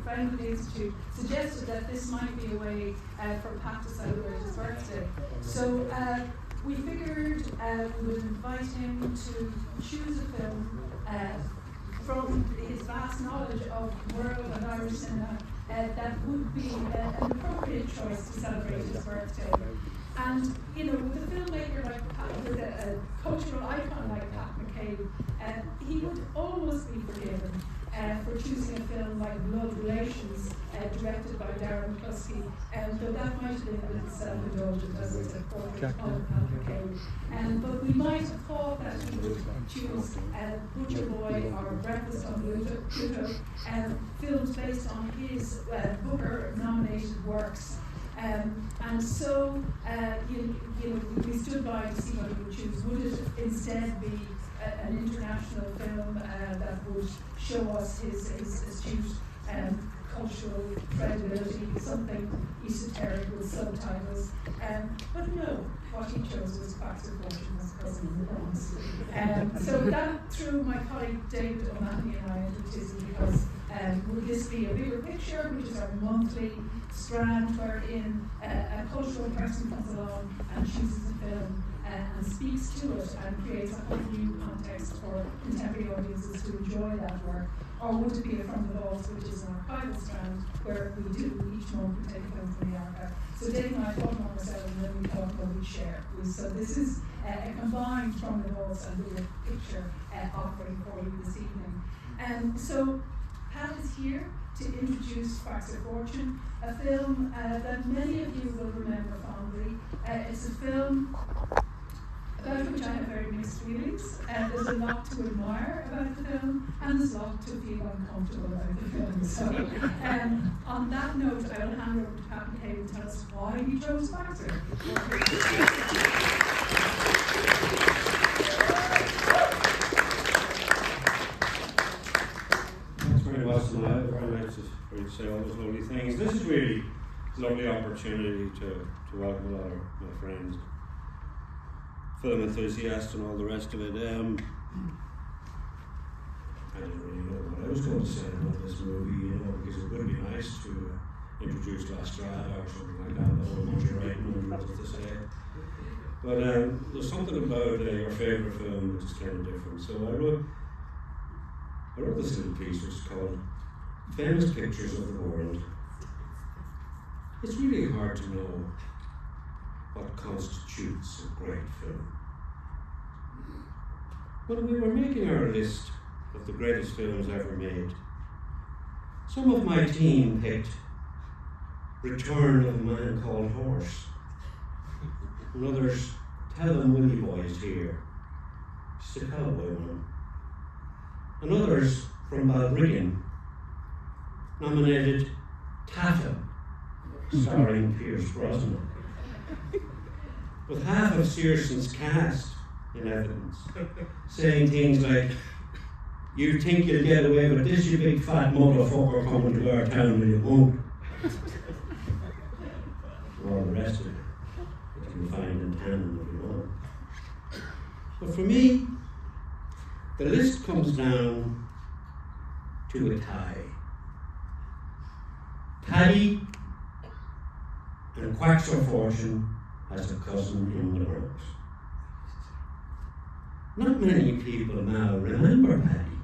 friend of the Institute, suggested that this might be a way for Pat to celebrate his birthday. So we figured we would invite him to choose a film from his vast knowledge of world and Irish cinema that would be an appropriate choice to celebrate his birthday. And, you know, with a filmmaker like Pat, with a cultural icon like Pat McCabe, he would almost be forgiven for choosing a film like Blood Relations, directed by Darren McCluskey, though that might have been a little self-indulgent as it's a portrait of Pat McCabe. But we might have thought that he would choose Butcher Boy or Breakfast on Pluto, films based on his Booker-nominated works. And so, we stood by to see what he would choose. Would it instead be an international film that would show us his astute cultural credibility, something esoteric with subtitles? But no, what he chose was Quackser Fortune's Cousin in the Bronx. So that threw my colleague David O'Mahony and I into tizzy, because would this be a bigger picture, which is our monthly strand, wherein a cultural person comes along and chooses a film and speaks to it and creates a whole new context for contemporary audiences to enjoy that work? Or would it be a From the Vault, which is an archival strand, where we do each month we take a film from the archive? So Dave and I thought among ourselves, and then we thought, well, we'd share. So this is a combined From the Vault and Bigger Picture offering for you this evening. So Pat is here to introduce Quackser Fortune, a film that many of you will remember fondly. It's a film about which I have very mixed feelings. There's a lot to admire about the film, and there's a lot to feel uncomfortable about the film. So, on that note, I will hand over to Pat McCabe to tell us why he chose Quackser. Thanks very much, and I very nice for you to say all those lovely things. This is really a lovely opportunity to welcome a lot of my friends, film enthusiasts and all the rest of it. I didn't really know what I was going to say about this movie, because it would be nice to introduce La Strada or something like that, a whole bunch of writing and what to say. But there's something about your favourite film which is kind of different. So I wrote this little piece which is called Famous Pictures of the World. It's really hard to know what constitutes a great film. When we were making our list of the greatest films ever made, some of my team picked Return of a Man Called Horse, and others Tell Them Willie Boy's Here, it's a cowboy one, and others from Balbriggan nominated Tata, starring Pierce Brosnan, with half of Searson's cast in evidence, saying things like, "You think you'll get away with this, you big fat motherfucker coming to our town, and you won't." And all the rest of it that you can find in Tannin if you want. But for me, the list comes down to a tie. Paddy and Quackser Fortune as a cousin in the Bronx. Not many people now remember Paddy,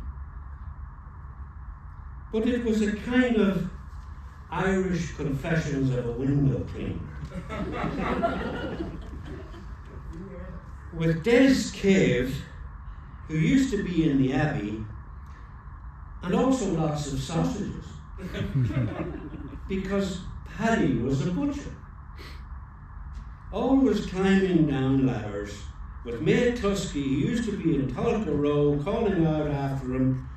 but it was a kind of Irish Confessions of a Window Cleaner. With Des Cave, who used to be in the Abbey, and also lots of sausages, because Paddy was a butcher, always climbing down ladders, with Mate Tusky, who used to be in Tulka Row, calling out after him,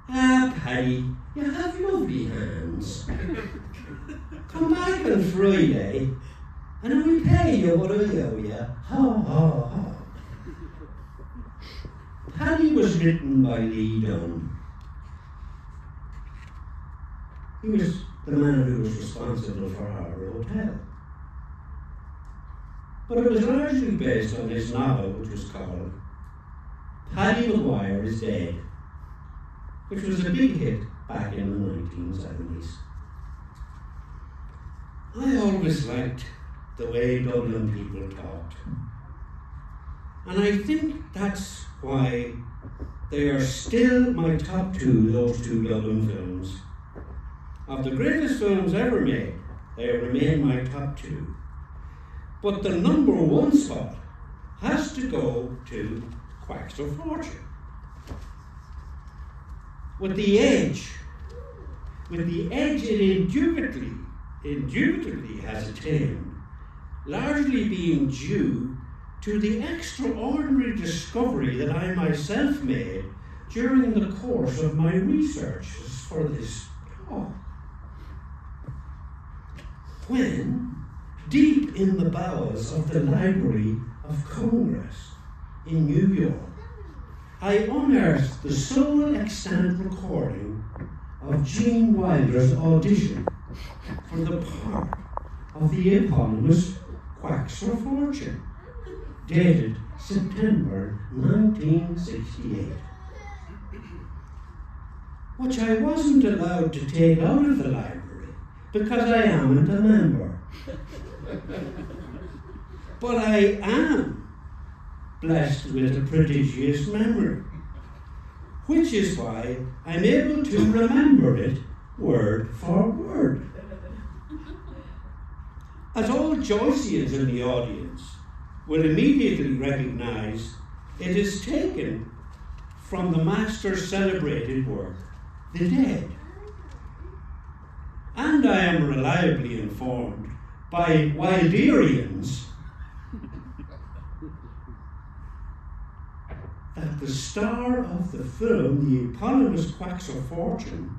"Ah, Paddy, you have lovely hands. Come back on Friday, and I will pay you what I owe you. Ha, ha, ha." Paddy was written by Lee Dunn. He was the man who was responsible for our hotel. But it was largely based on his novel, which was called Paddy Maguire is Dead, which was a big hit back in the 1970s. I always liked the way Dublin people talked. And I think that's why they are still my top two, those two Dublin films. Of the greatest films ever made, they remain my top two. But the number one spot has to go to Quackser Fortune. With the edge it indubitably has attained, largely being due to the extraordinary discovery that I myself made during the course of my researches for this talk. When, deep in the bowels of the Library of Congress in New York, I unearthed the sole extant recording of Gene Wilder's audition for the part of the eponymous Quackser Fortune, dated September 1968, which I wasn't allowed to take out of the library because I amn't a member. But I am blessed with a prodigious memory, which is why I'm able to remember it word for word. As all Joyceans in the audience will immediately recognise, it is taken from the master's celebrated work, The Dead. And I am reliably informed by Wilderians that the star of the film, the eponymous Quackser Fortune,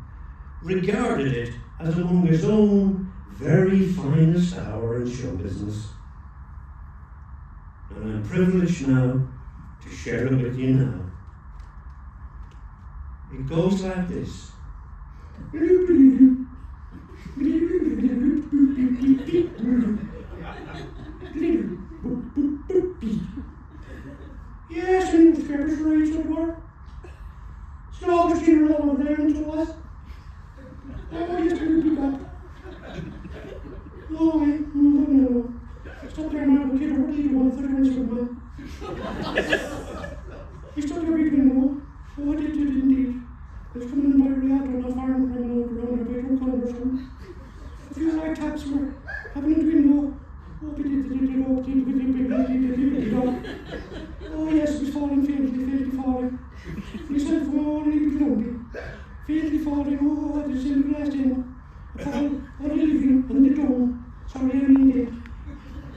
regarded it as among his own very finest hour in show business. And I'm privileged now to share it with you now. It goes like this. Yes, the newspapers are reaching to work. It's not the funeral over there until us. Oh, yes, we'll be back. Oh, wait, no. Stop there, man. We'll get over to you on 31 man. He stopped there reading the wall. Oh, I did indeed. He was coming in by a reactor not far and running over on a bedroom corner or something. A few light taps were happening to window. Oh, yes, it was falling, faintly falling. He said, faintly falling, oh, there's in the glass in. I fall, all the living and the dome. Sorry, I mean it.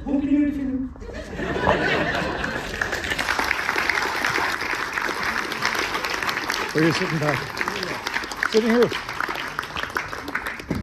Hope you hear the film. Where are you sitting back? Sitting here.